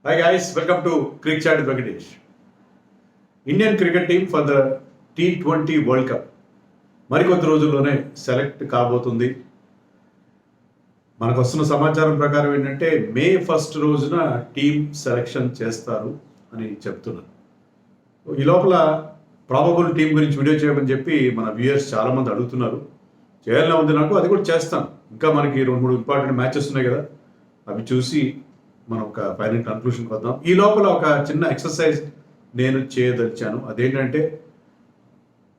Hi guys, welcome to Cricket Chat with Venkatesh. Indian cricket team for the T20 world cup మరికొద్ది రోజుల్లోనే select కాబోతుంది. మనకు వస్తున్న సమాచారం ప్రకారం ఏంటంటే మే 1 రోజున టీం సెలెక్షన్ చేస్తారు అని చెప్తున్నారు. ఈ లోపల ప్రాబబుల్ టీం గురించి వీడియో చేయమని చెప్పి మన వ్యూయర్స్ చాలామంది అడుగుతున్నారు. చేయాలని ఉంది నాకు, అది కూడా చేస్తాను. ఇంకా మనకి 2-3 ఇంపార్టెంట్ మ్యాచెస్ ఉన్నాయి కదా, అవి చూసి మనం ఒక ఫైనల్ కన్క్లూషన్కి వద్దాం. ఈ లోపల ఒక చిన్న ఎక్సర్సైజ్ నేను చేయదలిచాను. అదేంటంటే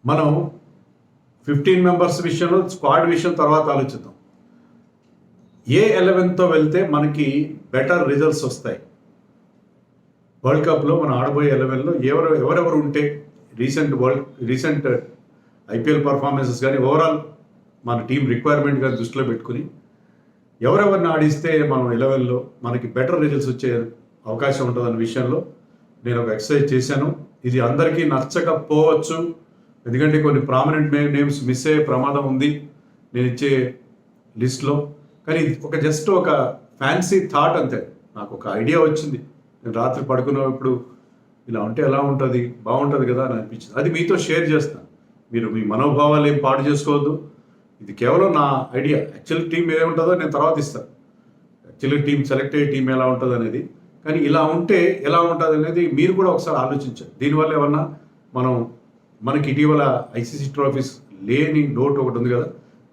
మనం 15 మెంబర్స్ విషయంలో స్క్వాడ్ విషయం తర్వాత ఆలోచిద్దాం. ఏ 11తో వెళ్తే మనకి బెటర్ రిజల్ట్స్ వస్తాయి. వరల్డ్ కప్లో మనం ఆడబోయే 11లో ఎవరెవరు ఉంటే రీసెంట్ ఐపీఎల్ పర్ఫార్మెన్సెస్ కానీ ఓవరాల్ మన టీం రిక్వైర్మెంట్ కానీ దృష్టిలో పెట్టుకుని ఎవరెవరిని ఆడిస్తే మనం 11లో మనకి బెటర్ రిజల్ట్స్ వచ్చే అవకాశం ఉంటుందన్న విషయంలో నేను ఒక ఎక్సర్సైజ్ చేశాను. ఇది అందరికీ నచ్చకపోవచ్చు, ఎందుకంటే కొన్ని ప్రామినెంట్ నేమ్స్ మిస్ అయ్యే ప్రమాదం ఉంది నేను ఇచ్చే లిస్ట్లో. కానీ జస్ట్ ఒక ఫ్యాన్సీ థాట్ అంతే. నాకు ఒక ఐడియా వచ్చింది, నేను రాత్రి పడుకున్నప్పుడు ఇలా ఉంటే ఎలా ఉంటుంది, బాగుంటుంది కదా అని అనిపించింది. అది మీతో షేర్ చేస్తాను. మీరు మీ మనోభావాలు ఏం పాడు చేసుకోవద్దు. ఇది కేవలం నా ఐడియా. యాక్చువల్ టీం ఏముంటుందో నేను తర్వాత ఇస్తాను. యాక్చువల్లీ టీం సెలెక్ట్ అయ్యే టీం ఎలా ఉంటుంది అనేది. కానీ ఇలా ఉంటే ఎలా ఉంటుంది అనేది మీరు కూడా ఒకసారి ఆలోచించారు. దీనివల్ల ఏమన్నా మనకి ఇటీవల ఐసీసీ ట్రోఫీస్ లేని లోటు ఒకటి ఉంది కదా,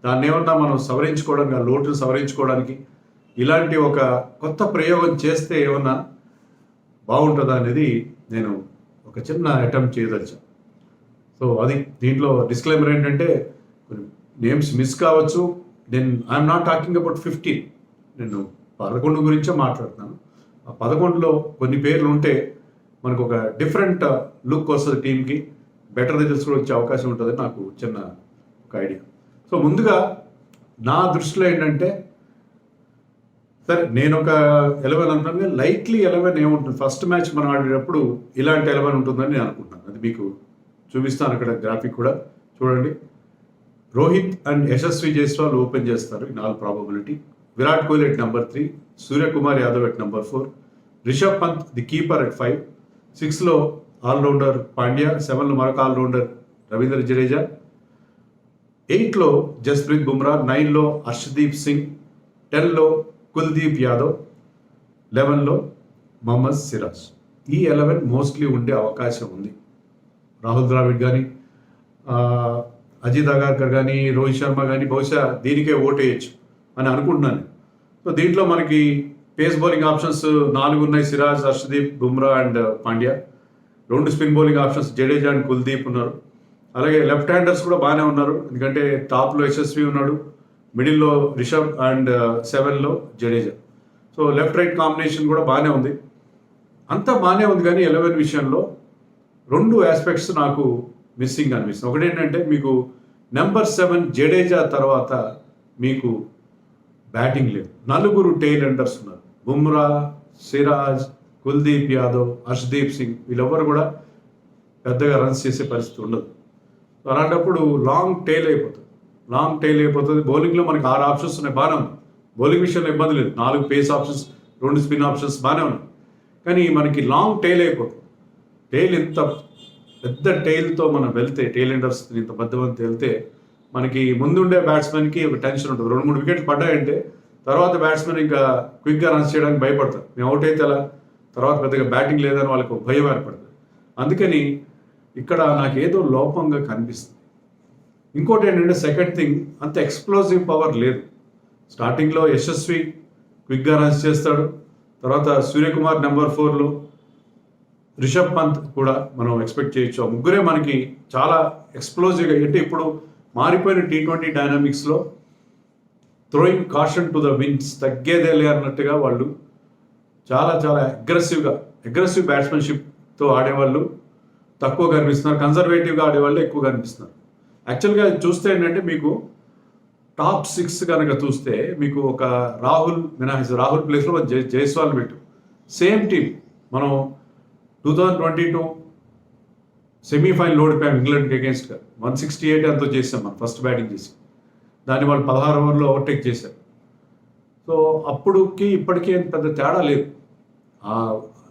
దాన్ని ఏమన్నా మనం సవరించుకోవడానికి, ఆ లోటును సవరించుకోవడానికి ఇలాంటి ఒక కొత్త ప్రయోగం చేస్తే ఏమన్నా బాగుంటుందా అనేది నేను ఒక చిన్న అటెంప్ట్ చేయదలిచాను. సో అది దీంట్లో డిస్క్లైమర్ ఏంటంటే కొన్ని నేమ్స్ మిస్ కావచ్చు. ఐఎమ్ నాట్ టాకింగ్ అబౌట్ 15, నేను 11 గురించే మాట్లాడుతున్నాను. ఆ 11లో కొన్ని పేర్లు ఉంటే మనకు ఒక డిఫరెంట్ లుక్ వస్తుంది, టీంకి బెటర్ రిజల్ట్స్ కూడా వచ్చే అవకాశం ఉంటుంది. నాకు చిన్న ఒక ఐడియా. సో ముందుగా నా దృష్టిలో ఏంటంటే, సరే నేను ఒక 11 అంటున్నాను, కానీ లైక్లీ 11 ఏముంటుంది, ఫస్ట్ మ్యాచ్ మనం ఆడేటప్పుడు ఇలాంటి 11 ఉంటుందని నేను అనుకుంటున్నాను. అది మీకు చూపిస్తాను, అక్కడ గ్రాఫిక్ కూడా చూడండి. రోహిత్ అండ్ యశస్వి జైస్వాల్ ఓపెన్ చేస్తారు, ఈ 4 probability. Virat Kohli at number 3, Suryakumar Yadav at number 4, Rishabh Pant the keeper at 5, 6లో ఆల్రౌండర్ పాండ్యా, 7లో మరొక ఆల్రౌండర్ రవీంద్ర జడేజా, 8లో జస్ప్రీత్ బుమ్రా, 9లో హర్షదీప్ సింగ్, 10లో కుల్దీప్ యాదవ్, 11లో మొహమ్మద్ సిరాజ్. ఈ 11 మోస్ట్లీ ఉండే అవకాశం ఉంది. రాహుల్ ద్రావిడ్ కానీ, అజిత్ అగార్కర్ కానీ, రోహిత్ శర్మ కానీ బహుశా దీనికే ఓటేయచ్చు అని అనుకుంటున్నాను. సో దీంట్లో మనకి పేస్ బౌలింగ్ ఆప్షన్స్ 4 ఉన్నాయి. Siraj, Harshdeep, Bumrah and Pandya. 2 spin bowling options Jadeja and Kuldeep ఉన్నారు. అలాగే లెఫ్ట్ హ్యాండర్స్ కూడా బాగానే ఉన్నారు, ఎందుకంటే టాప్లో యశస్వి ఉన్నాడు, మిడిల్లో రిషబ్ అండ్ 7లో Jadeja. So left right combination కూడా బాగానే ఉంది. అంతా బాగానే ఉంది, కానీ 11 విషయంలో 2 ఆస్పెక్ట్స్ నాకు మిస్సింగ్ అనిపిస్తుంది. ఒకటి ఏంటంటే, మీకు నెంబర్ 7 జడేజా తర్వాత మీకు బ్యాటింగ్ లేదు. 4 టెయిల్ ఎండర్స్ ఉన్నారు. బుమ్రా, సిరాజ్, కుల్దీప్ యాదవ్, హర్షదీప్ సింగ్, వీళ్ళెవ్వరు కూడా పెద్దగా రన్స్ చేసే పరిస్థితి ఉండదు. అలాంటప్పుడు లాంగ్ టెయిల్ అయిపోతుంది. బౌలింగ్లో మనకి 6 ఆప్షన్స్ ఉన్నాయి, బాగానే ఉంది. బౌలింగ్ విషయంలో ఇబ్బంది లేదు. 4 పేస్ ఆప్షన్స్, 2 స్పిన్ ఆప్షన్స్ బాగానే ఉన్నాయి. కానీ మనకి లాంగ్ టెయిల్ అయిపోతుంది. టెయిల్ ఇంత పెద్ద టెయిల్తో మనం వెళ్తే, టెయిల్ ఎండర్స్ ఇంత పెద్దమంది వెళ్తే మనకి ముందుండే బ్యాట్స్మెన్కి ఒక టెన్షన్ ఉంటుంది. 2-3 వికెట్లు పడ్డాయంటే తర్వాత బ్యాట్స్మెన్ ఇంకా క్విక్గా రన్స్ చేయడానికి భయపడతారు. మేము అవుట్ అయితే అలా తర్వాత పెద్దగా బ్యాటింగ్ లేదని వాళ్ళకి భయం ఏర్పడుతుంది. అందుకని ఇక్కడ నాకు ఏదో లోపంగా కనిపిస్తుంది. ఇంకోటి ఏంటంటే, సెకండ్ థింగ్, అంత ఎక్స్ప్లోజివ్ పవర్ లేదు. స్టార్టింగ్లో యశస్వి క్విక్గా రన్స్ చేస్తాడు, తర్వాత సూర్యకుమార్ నెంబర్ 4లో, రిషబ్ పంత్ కూడా మనం ఎక్స్పెక్ట్ చేయొచ్చు. ఆ ముగ్గురే మనకి చాలా ఎక్స్ప్లోజివ్గా, అంటే ఇప్పుడు మారిపోయిన T20 డైనామిక్స్లో throwing caution to the winds, తగ్గేదేలే అన్నట్టుగా వాళ్ళు చాలా చాలా అగ్రెసివ్ బ్యాట్స్మెన్షిప్తో ఆడేవాళ్ళు తక్కువ కనిపిస్తున్నారు, కన్జర్వేటివ్గా ఆడేవాళ్ళు ఎక్కువ కనిపిస్తున్నారు. యాక్చువల్గా చూస్తే ఏంటంటే, మీకు టాప్ 6 కనుక చూస్తే మీకు ఒక రాహుల్ ప్లేస్లో జైస్వాల్ పెట్టు, సేమ్ టీం. మనం 2022 సెమీఫైనల్ ఓడిపోయాం ఇంగ్లాండ్కి అగేన్స్ట్గా, 168 ఎంతో చేసాం మనం ఫస్ట్ బ్యాటింగ్ చేసి. దాన్ని వాళ్ళు 16 ఓవర్లో ఓవర్టేక్ చేశారు. సో అప్పుడుకి ఇప్పటికీ పెద్ద తేడా లేదు.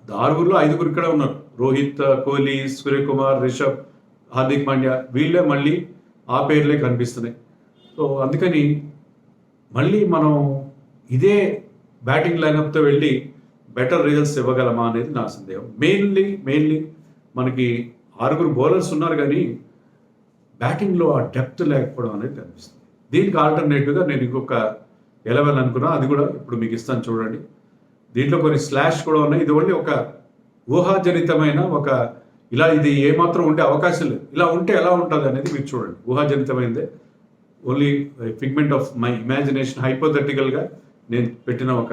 ఆరుగురులో 5 ఇక్కడే ఉన్నారు. రోహిత్, కోహ్లీ, సూర్యకుమార్, రిషబ్, హార్దిక్ పాండ్యా వీళ్ళే మళ్ళీ ఆ పేర్లే కనిపిస్తున్నాయి. సో అందుకని మళ్ళీ మనం ఇదే బ్యాటింగ్ లైనప్తో వెళ్ళి బెటర్ రిజల్ట్స్ ఇవ్వగలమా అనేది నా సందేహం. మెయిన్లీ మనకి 6 బౌలర్స్ ఉన్నారు కానీ బ్యాటింగ్లో ఆ డెప్త్ లేకపోవడం అనేది కనిపిస్తుంది. దీనికి ఆల్టర్నేటివ్గా నేను ఇంకొక 11 అనుకున్నా, అది కూడా ఇప్పుడు మీకు ఇస్తాను చూడండి. దీంట్లో కొన్ని స్లాష్ కూడా ఉన్నాయి. ఇది ఓన్లీ ఒక ఊహాజనితమైన ఇది ఏమాత్రం ఉండే అవకాశం లేదు. ఇలా ఉంటే ఎలా ఉంటుంది అనేది మీరు చూడండి. ఊహాజనితమైనదే, only figment of my imagination, హైపోథెటికల్గా నేను పెట్టిన ఒక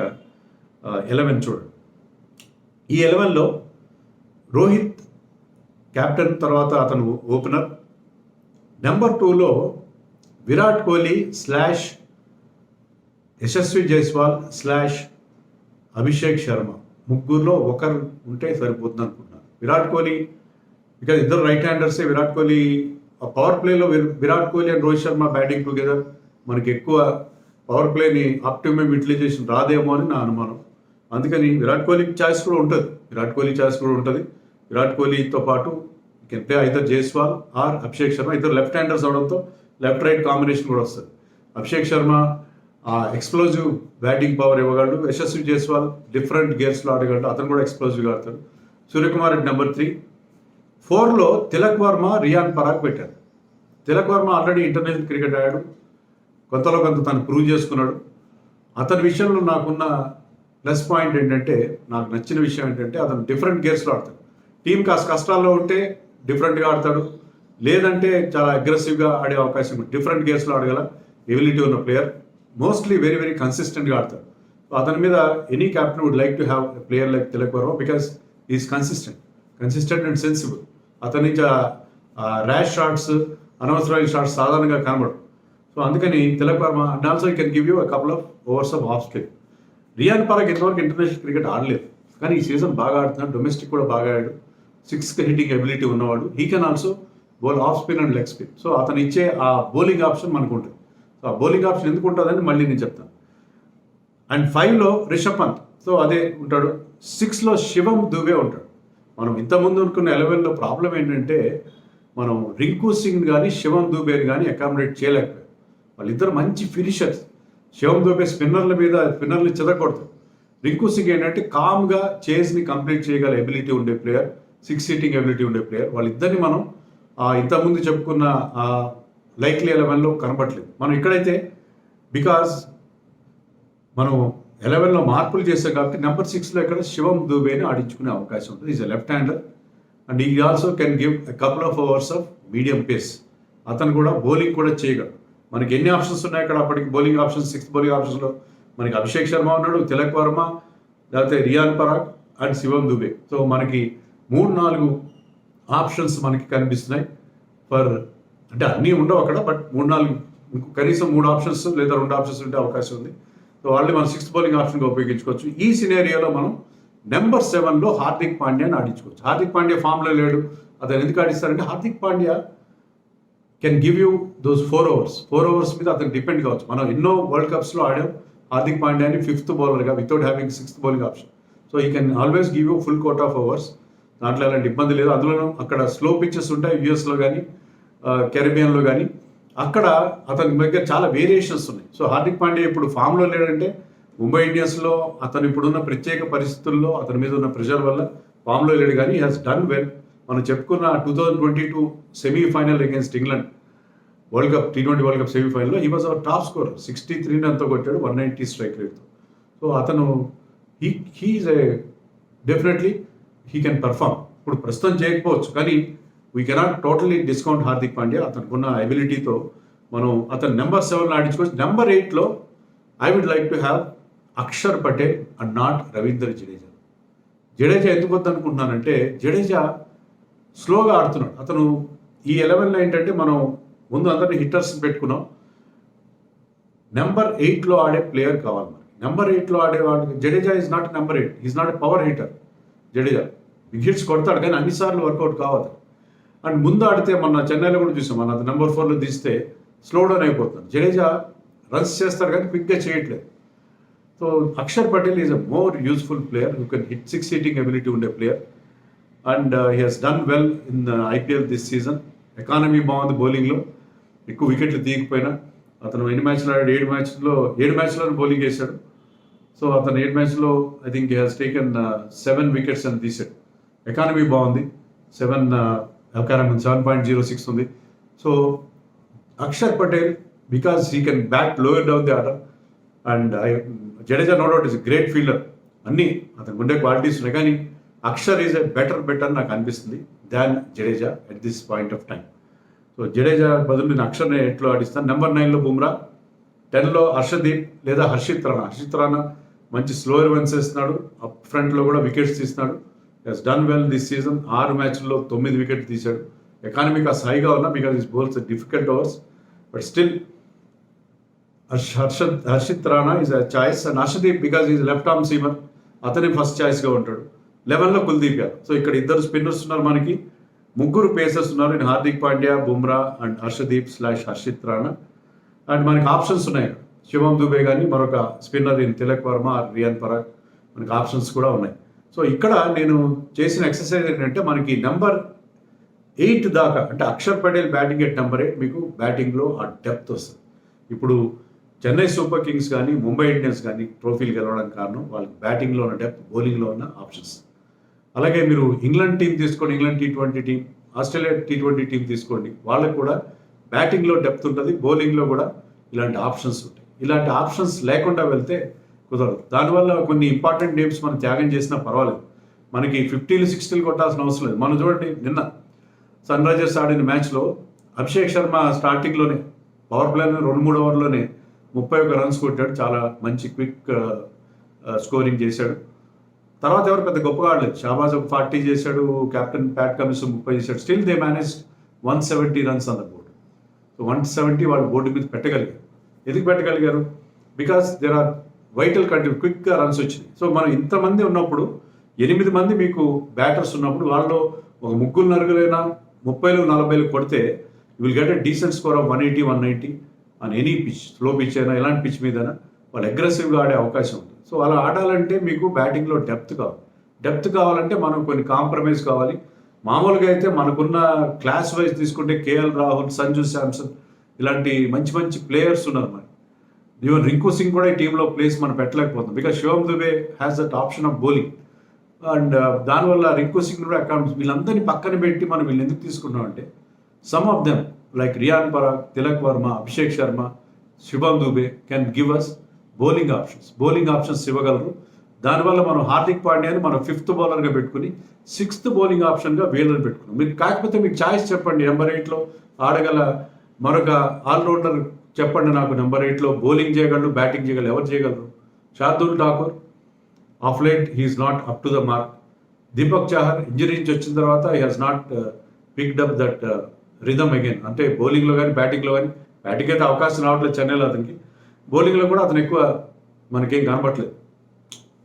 11 చూడండి. ఈ 11లో రోహిత్ కెప్టెన్, తర్వాత అతను ఓపెనర్. నెంబర్ 2లో విరాట్ కోహ్లీ / యశస్వి జైస్వాల్ / అభిషేక్ శర్మ. ముగ్గురులో ఒకరు ఉంటే సరిపోతుంది అనుకుంటున్నాను. విరాట్ కోహ్లీ బికాజ్ ఇద్దరు రైట్ హ్యాండర్సే. విరాట్ కోహ్లీ పవర్ ప్లేలో Virat Kohli and Rohit Sharma batting together మనకి ఎక్కువ పవర్ ప్లేని ఆప్టిమమ్ యూటిలైజేషన్ రాదేమో అని నా అనుమానం. అందుకని విరాట్ కోహ్లీ ఛాయిస్ కూడా ఉంటుంది. విరాట్ కోహ్లీతో పాటు can play either Jaiswal or Abhishek Sharma. ఇద్దరు లెఫ్ట్ హ్యాండర్స్ అవడంతో లెఫ్ట్ రైట్ కాంబినేషన్ కూడా వస్తుంది. Abhishek Sharma explosive batting power ఇవ్వగలడు. యశస్వి జైస్వాల్ డిఫరెంట్ గేర్స్లో ఆడగలడు, అతను కూడా ఎక్స్ప్లోజివ్గా ఆడతాడు. Suryakumar at number 3. 4లో తిలక్ వర్మ, రియాన్ పరాగ్ పెట్టారు. Tilak Varma already international cricket ఆడాడు, కొంత తను ప్రూవ్ చేసుకున్నాడు. అతని విషయంలో నాకున్న ప్లస్ పాయింట్ ఏంటంటే, నాకు నచ్చిన విషయం ఏంటంటే అతను డిఫరెంట్ గేర్స్లో ఆడతాడు. టీం కాస్త కష్టాల్లో ఉంటే డిఫరెంట్గా ఆడతాడు, లేదంటే చాలా అగ్రెసివ్గా ఆడే అవకాశం ఉంది. డిఫరెంట్ గేర్స్లో ఆడగల ఎబిలిటీ ఉన్న ప్లేయర్. మోస్ట్లీ వెరీ కన్సిస్టెంట్గా ఆడతాడు. అతని మీద any captain would like to have a player like Tilak Varma because is consistent and sensible. అతని నుంచి ర్యాష్ షాట్స్, అనవసరమైన షాట్స్ సాధారణంగా కనబడు. సో అందుకని Tilak Varma and also can give you a couple of overs of off spin. Riyan Parag ఇంతవరకు ఇంటర్నేషనల్ క్రికెట్ ఆడలేదు, కానీ ఈ సీజన్ బాగా ఆడుతున్నాడు. డొమెస్టిక్ కూడా బాగా ఆడాడు. 6 హిట్టింగ్ ఎబిలిటీ ఉన్నవాడు. He can also bowl of spin and leg spin. So అతను ఇచ్చే ఆ బౌలింగ్ ఆప్షన్ మనకు ఉంటుంది. సో ఆ బౌలింగ్ ఆప్షన్ ఎందుకు ఉంటుందని మళ్ళీ నేను చెప్తాను. అండ్ 5లో రిషబ్ పంత్, సో అదే ఉంటాడు. 6లో శివం దుబే ఉంటాడు. మనం ఇంతకుముందు అనుకున్న 11లో ప్రాబ్లం ఏంటంటే, మనం రింకు సింగ్ కానీ శివం దుబేని కానీ అకామిడేట్ చేయలేకపోయాం. వాళ్ళిద్దరు మంచి ఫినిషర్స్. శివం దుబే స్పిన్నర్ని చెదగొడతారు. రింకు సింగ్ ఏంటంటే కామ్గా చేజ్ని కంప్లీట్ చేయగల ఎబిలిటీ ఉండే ప్లేయర్, 6 హిట్టింగ్ ఎబిలిటీ ఉండే ప్లేయర్. వాళ్ళిద్దరిని మనం ఇంతకుముందు చెప్పుకున్న లైక్లీ 11లో కనబడలేదు. మనం ఇక్కడైతే బికాజ్ మనం 11లో మార్పులు చేస్తాం కాబట్టి నెంబర్ 6లో ఇక్కడ శివం దుబేని ఆడించుకునే అవకాశం ఉంటుంది. Is a left hander and he also can give a couple of overs of medium pace. అతను కూడా బౌలింగ్ కూడా చేయగలడు. మనకి ఎన్ని ఆప్షన్స్ ఉన్నాయి అక్కడ అప్పటికి బౌలింగ్ ఆప్షన్స్. 6th బౌలింగ్ ఆప్షన్స్లో మనకి అభిషేక్ శర్మ ఉన్నాడు, తిలక్ వర్మ, లేకపోతే రియాన్ పరాగ్ అండ్ శివం దుబే. సో మనకి 3-4 ఆప్షన్స్ మనకి కనిపిస్తున్నాయి. అంటే అన్నీ ఉండవు అక్కడ, బట్ 3-4 కనీసం 3 ఆప్షన్స్ లేదా 2 ఆప్షన్స్ ఉండే అవకాశం ఉంది. సో వాళ్ళని మనం 6th బౌలింగ్ ఆప్షన్గా ఉపయోగించుకోవచ్చు. ఈ సినేరియోలో మనం నెంబర్ 7లో హార్దిక్ పాండ్యాని ఆడించుకోవచ్చు. హార్దిక్ పాండ్యా ఫామ్లో లేడు, అతను ఎందుకు ఆడిస్తారంటే Hardik Pandya can give you those 4 overs. 4 overs మీద అతను డిపెండ్ కావచ్చు. మనం ఎన్నో వరల్డ్ కప్స్లో ఆడాం హార్దిక్ పాండ్యాని 5th బౌలర్గా without having 6th bowling option. So he can always give you full quota of overs. దాంట్లో ఎలాంటి ఇబ్బంది లేదు. అందులోనూ అక్కడ స్లో పిచ్చెస్ ఉంటాయి యూఎస్లో కానీ కెరిబియన్లో కానీ. అక్కడ అతని దగ్గర చాలా వేరియేషన్స్ ఉన్నాయి. సో హార్దిక్ పాండ్యా ఇప్పుడు ఫామ్లో లేడంటే ముంబై ఇండియన్స్లో అతను ఇప్పుడున్న ప్రత్యేక పరిస్థితుల్లో అతని మీద ఉన్న ప్రెషర్ వల్ల ఫామ్లో లేడు, కానీ హీ హాస్ డన్ వెల్. మనం చెప్పుకున్న 2022 semifinal against England world cup T20 world cup సెమీఫైనల్లో he was our top scorer. 63 రన్తో కొట్టాడు, 190 స్ట్రైక్ రేట్తో. సో అతను he's definitely he can perform. ఇప్పుడు ప్రస్తుతం చేయకపోవచ్చు, కానీ we cannot totally discount Hardik Pandya. అతనుకున్న ఎబిలిటీతో మనం అతను నెంబర్ 7లో ఆడించుకోవచ్చు. నెంబర్ 8లో I would like to have Axar Patel and not Ravindra Jadeja. Jadeja ఎందుకు వద్దనుకుంటున్నానంటే, జడేజా స్లోగా ఆడుతున్నాడు. అతను ఈ 11లో ఏంటంటే మనం ముందు అందరినీ హిట్టర్స్ పెట్టుకున్నాం. నెంబర్ 8లో ఆడే ప్లేయర్ కావాలి మనకి. నెంబర్ 8లో ఆడేవాడు Jadeja is not number 8. Is not a power hitter. Jadeja big hits కొడతాడు, కానీ అన్నిసార్లు వర్కౌట్ కావాలి. అండ్ ముందు ఆడితే మన చెన్నైలో కూడా చూసాం, మన నెంబర్ 4లో తీస్తే స్లో డౌన్ అయిపోతుంది. జడేజా రన్స్ చేస్తాడు కానీ క్విక్గా చేయట్లేదు. So Axar Patel is a more useful player who can hit 6 hitting ability ఉండే player and he he's done well in IPL this season. Economy బాగుంది బౌలింగ్లో, ఎక్కువ వికెట్లు తీయకపోయినా. అతను ఎన్ని మ్యాచ్లు ఆడాడు? 7 మ్యాచ్లను బౌలింగ్ వేశాడు. సో అతను 7 మ్యాచ్లో I think he has taken 7 wickets అని తీశాడు. ఎకానమీ బాగుంది, 7.06 ఉంది. So Axar Patel, because he can bat lower down the order, and Jadeja no doubt is great fielder, అన్నీ అతనికి ఉండే క్వాలిటీస్ ఉన్నాయి. కానీ అక్షర్ ఈజ్ ఎ బెటర్ నాకు అనిపిస్తుంది than Jadeja at this point of time. So Jadeja బదులు నేను అక్షర్ని ఎట్లో ఆడిస్తాను. నెంబర్ 9లో బుమ్రా, 10లో హర్షదీప్ లేదా హర్షిత్ రాణా మంచి స్లోయర్ రన్స్ వేస్తున్నాడు, అప్ ఫ్రంట్లో కూడా వికెట్స్ తీస్తున్నాడు. He's done well this season. 6 మ్యాచ్ల్లో 9 వికెట్ తీశాడు. ఎకానమీ కాస్త హైగా ఉన్నా because is bowls difficult overs, but still Harshit Rana is a choice. And Harshdeep because is left arm seamer, అతనే ఫస్ట్ చాయిస్గా ఉంటాడు. 11లో కుల్దీప్ యాదవ్. సో ఇక్కడ 2 స్పిన్నర్స్ ఉన్నారు, మనకి 3 పేసర్స్ ఉన్నారు. నేను హార్దిక్ పాండ్యా, బుమ్రా అండ్ హర్షదీప్ / హర్షిత్ రాణా. అండ్ మనకి ఆప్షన్స్ ఉన్నాయి, శివం దుబే కానీ మరొక స్పిన్నర్ ఇన్ తిలక్ వర్మ, రియాన్ పరాగ్, మనకి ఆప్షన్స్ కూడా ఉన్నాయి. సో ఇక్కడ నేను చేసిన ఎక్సర్సైజ్ ఏంటంటే మనకి నెంబర్ 8 దాకా, అంటే Axar Patel batting at number 8 మీకు బ్యాటింగ్లో ఆ డెప్త్ వస్తుంది. ఇప్పుడు చెన్నై సూపర్ కింగ్స్ కానీ ముంబై ఇండియన్స్ కానీ ట్రోఫీలు గెలవడానికి కారణం వాళ్ళకి బ్యాటింగ్లో ఉన్న డెప్త్, బౌలింగ్లో ఉన్న ఆప్షన్స్. అలాగే మీరు ఇంగ్లాండ్ టీం తీసుకోండి, England T20 team, Australia T20 team తీసుకోండి, వాళ్ళకు కూడా బ్యాటింగ్లో డెప్త్ ఉంటుంది, బౌలింగ్లో కూడా ఇలాంటి ఆప్షన్స్ ఉంటాయి. ఇలాంటి ఆప్షన్స్ లేకుండా వెళ్తే కుదరదు. దానివల్ల కొన్ని ఇంపార్టెంట్ నేమ్స్ మనం త్యాగం చేసినా పర్వాలేదు, మనకి 50లు 60లు కొట్టాల్సిన అవసరం లేదు. మనం చూడండి, నిన్న సన్ రైజర్స్ ఆడిన మ్యాచ్లో అభిషేక్ శర్మ స్టార్టింగ్లోనే పవర్ ప్లేలో 2-3 ఓవర్లోనే 31 runs కొట్టాడు. చాలా మంచి క్విక్ స్కోరింగ్ చేశాడు. తర్వాత ఎవరు పెద్ద గొప్పగా ఆడలేదు. షాబాజ్ 40 చేశాడు, కెప్టెన్ ప్యాట్ కమిన్స్ 30 చేశాడు. Still they manage 170 runs on the board. So 170 వాళ్ళు బోర్డు మీద పెట్టగలిగారు. ఎందుకు పెట్టగలిగారు? Because there are vital country, క్విక్గా రన్స్ వచ్చినాయి. సో మనం ఇంతమంది ఉన్నప్పుడు, 8 మంది మీకు బ్యాటర్స్ ఉన్నప్పుడు, వాళ్ళలో ఒక 3-4 30లు 40లు కొడితే you will get a decent score of 180, 190 on any pitch, slow pitch అయినా ఎలాంటి పిచ్ మీదైనా వాళ్ళు అగ్రెసివ్గా ఆడే అవకాశం ఉంది. సో అలా ఆడాలంటే మీకు బ్యాటింగ్లో డెప్త్ కావాలి. డెప్త్ కావాలంటే మనం కొన్ని కాంప్రమైజ్ కావాలి. మామూలుగా అయితే మనకున్న క్లాస్ వైజ్ తీసుకుంటే కేఎల్ రాహుల్, సంజు శాంసన్ ఇలాంటి మంచి మంచి ప్లేయర్స్ ఉన్నారు. మరి ఈవెన్ రింకు సింగ్ కూడా ఈ టీంలో ప్లేస్ మనం పెట్టలేకపోతున్నాం because Shivam Dube has that option of bowling. And దానివల్ల రింకు సింగ్ కూడా అకౌంట్స్, వీళ్ళందరినీ పక్కన పెట్టి మనం వీళ్ళు ఎందుకు తీసుకున్నాం అంటే, some of them like Riyan Parag, Tilak Varma, Abhishek Sharma, Shivam Dube can give us bowling options ఇవ్వగలరు. దానివల్ల మనం హార్దిక్ పాండ్యాని మనం 5th బౌలర్గా పెట్టుకుని 6th బౌలింగ్ ఆప్షన్గా వీళ్ళని పెట్టుకున్నాం. మీరు కాకపోతే మీకు ఛాయిస్ చెప్పండి, నెంబర్ 8లో ఆడగల మరొక ఆల్రౌండర్ చెప్పండి నాకు. నెంబర్ 8లో బౌలింగ్ చేయగలరు, బ్యాటింగ్ చేయగలరు, ఎవరు చేయగలరు? Shardul Thakur of late he's not up to the mark. Deepak Chahar injury నుంచి వచ్చిన తర్వాత he has not picked up that rhythm again. అంటే బౌలింగ్లో కానీ బ్యాటింగ్లో కానీ, బ్యాటింగ్ అయితే అవకాశం రావట్లేదు చెన్నైలో అతనికి, బౌలింగ్లో కూడా అతను ఎక్కువ మనకేం కనపట్లేదు.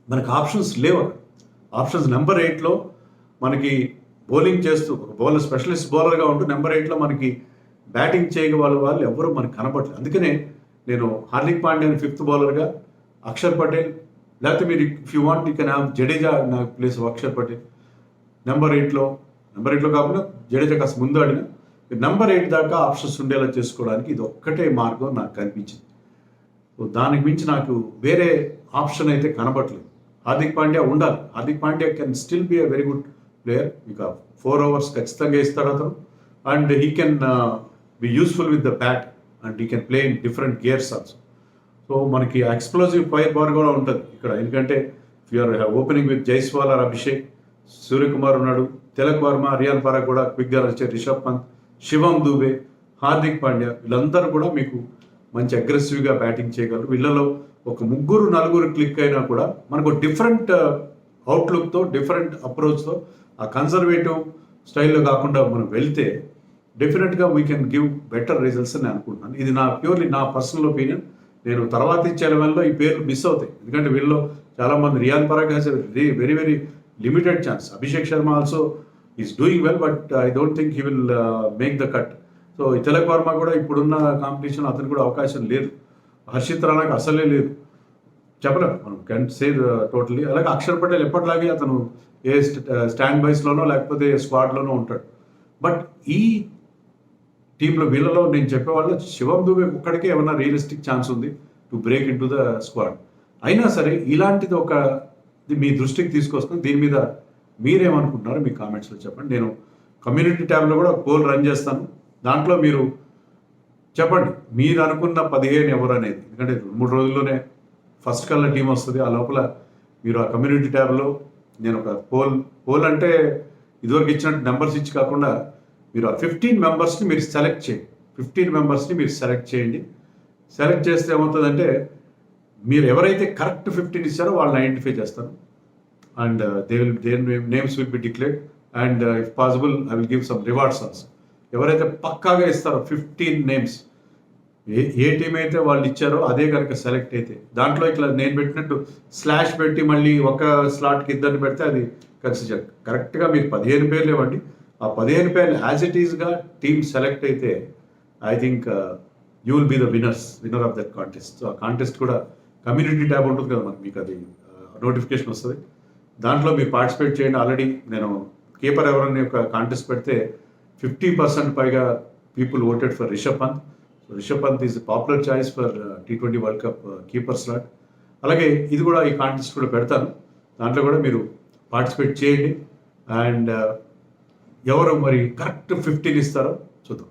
మనకి ఆప్షన్స్ లేవు అక్కడ. ఆప్షన్స్ నెంబర్ 8లో మనకి బౌలింగ్ చేస్తూ ఒక బౌలర్, స్పెషలిస్ట్ బౌలర్గా ఉంటూ నెంబర్ 8లో మనకి బ్యాటింగ్ చేయగల వాళ్ళు ఎవరు మనకు కనపడలేదు. అందుకనే నేను హార్దిక్ పాండ్యాని 5th బౌలర్గా, అక్షర్ పటేల్, లేకపోతే మీరు if you want you can have Jadeja నా place of Axar Patel number 8లో కాకుండా జడేజా కాస్త ముందు ఆడిన నెంబర్ 8 దాకా ఆప్షన్స్ ఉండేలా చేసుకోవడానికి ఇది ఒక్కటే మార్గం నాకు కనిపించింది. సో దానికి మించి నాకు వేరే ఆప్షన్ అయితే కనబడలేదు. హార్దిక్ పాండ్యా ఉండాలి. Hardik Pandya can still be a very good player. ఇక 4 overs ఖచ్చితంగా ఇస్తాడు అతను. And he can be useful with the bat and he can play in different gears also. So మనకి ఎక్స్ప్లోజివ్ ఫైర్ బార్ కూడా ఉంటుంది ఇక్కడ. ఎందుకంటే you're opening with Jaiswal or Abhishek, Suryakumar ఉన్నాడు, తిలక్ వర్మ, రియాన్ పరాగ్ కూడా క్విక్గా వచ్చే, రిషబ్ పంత్, శివం దుబే, హార్దిక్ పాండ్యా, వీళ్ళందరూ కూడా మీకు మంచి అగ్రెసివ్గా బ్యాటింగ్ చేయగలరు. వీళ్ళలో ఒక 3-4 క్లిక్ అయినా కూడా మనకు డిఫరెంట్ అవుట్లుక్తో, డిఫరెంట్ అప్రోచ్తో, ఆ కన్జర్వేటివ్ స్టైల్లో కాకుండా మనం వెళ్తే డెఫినెట్గా we can give better results అని అనుకుంటున్నాను. ఇది ప్యూర్లీ నా పర్సనల్ ఒపీనియన్. నేను తర్వాత ఇచ్చే లెవెల్లో ఈ పేర్లు మిస్ అవుతాయి. ఎందుకంటే వీళ్ళు చాలామంది, Riyan Parag has a very very limited chance. Abhishek Sharma also is doing well, but I don't think he will make the cut. So Tilak Varma కూడా ఇప్పుడున్న కాంపిటీషన్ అతను కూడా అవకాశం లేదు. హర్షిత్ రాణాకి అసలే లేదు. చెప్పలేము మనం కెన్ సే టోటలీ. అలాగే అక్షర్ పటేల్ ఎప్పటిలాగే అతను ఏ స్టాండ్ బైస్లోనో లేకపోతే స్క్వాడ్లోనో ఉంటాడు. బట్ ఈ టీంలో వీళ్ళలో నేను చెప్పేవాళ్ళు శివం దుబే ఒక్కడికే ఏమన్నా రియలిస్టిక్ ఛాన్స్ ఉంది to break in to the squad. అయినా సరే ఇలాంటిది ఒక మీ దృష్టికి తీసుకొస్తాను. దీని మీద మీరేమనుకుంటున్నారో మీ కామెంట్స్లో చెప్పండి. నేను కమ్యూనిటీ ట్యాబ్లో కూడా పోల్ రన్ చేస్తాను. దాంట్లో మీరు చెప్పండి మీరు అనుకున్న 15 ఎవరు అనేది. ఎందుకంటే 3 రోజుల్లోనే ఫస్ట్ కల్లా టీం వస్తుంది. ఆ లోపల మీరు ఆ కమ్యూనిటీ ట్యాబ్లో నేను ఒక పోల్ అంటే ఇదివరకు ఇచ్చినట్టు నెంబర్స్ ఇచ్చి కాకుండా మీరు ఆ 15 మెంబర్స్ని మీరు సెలెక్ట్ చేయండి. 15 మెంబర్స్ని మీరు సెలెక్ట్ చేయండి. సెలెక్ట్ చేస్తే ఏమవుతుందంటే మీరు ఎవరైతే కరెక్ట్ 15 ఇచ్చారో వాళ్ళని ఐడెంటిఫై చేస్తాను. And their names will be declared. And if possible I will give some rewards also. ఎవరైతే పక్కాగా ఇస్తారో 15 నేమ్స్ ఏ టీం అయితే వాళ్ళు ఇచ్చారో అదే కనుక సెలెక్ట్ అయితే దాంట్లో ఇట్లా నేను పెట్టినట్టు స్లాష్ పెట్టి మళ్ళీ ఒక స్లాట్కి ఇద్దరిని పెడితే అది కన్సిడర్. కరెక్ట్గా మీరు 15 పేర్లు ఇవ్వండి. ఆ 15 పేర్లు యాజ్ ఇట్ ఈస్గా టీమ్ సెలెక్ట్ అయితే I think you will be the winner of that contest. ఆ కాంటెస్ట్ కూడా కమ్యూనిటీ ట్యాబ్ ఉంటుంది కదా మనకి, మీకు అది నోటిఫికేషన్ వస్తుంది. దాంట్లో మీరు పార్టిసిపేట్ చేయండి. ఆల్రెడీ నేను కీపర్ ఎవరని ఒక కాంటెస్ట్ పెడితే 50% పైగా people voted for Rishabh Pant. So Rishabh Pant is popular choice for T20 world cup keeper slot. అలాగే ఇది కూడా ఈ కాంటెస్ట్ కూడా పెడతాను. దాంట్లో కూడా మీరు పార్టిసిపేట్ చేయండి. అండ్ ఎవరు మరి కరెక్ట్ 15 ఇస్తారో చూద్దాం.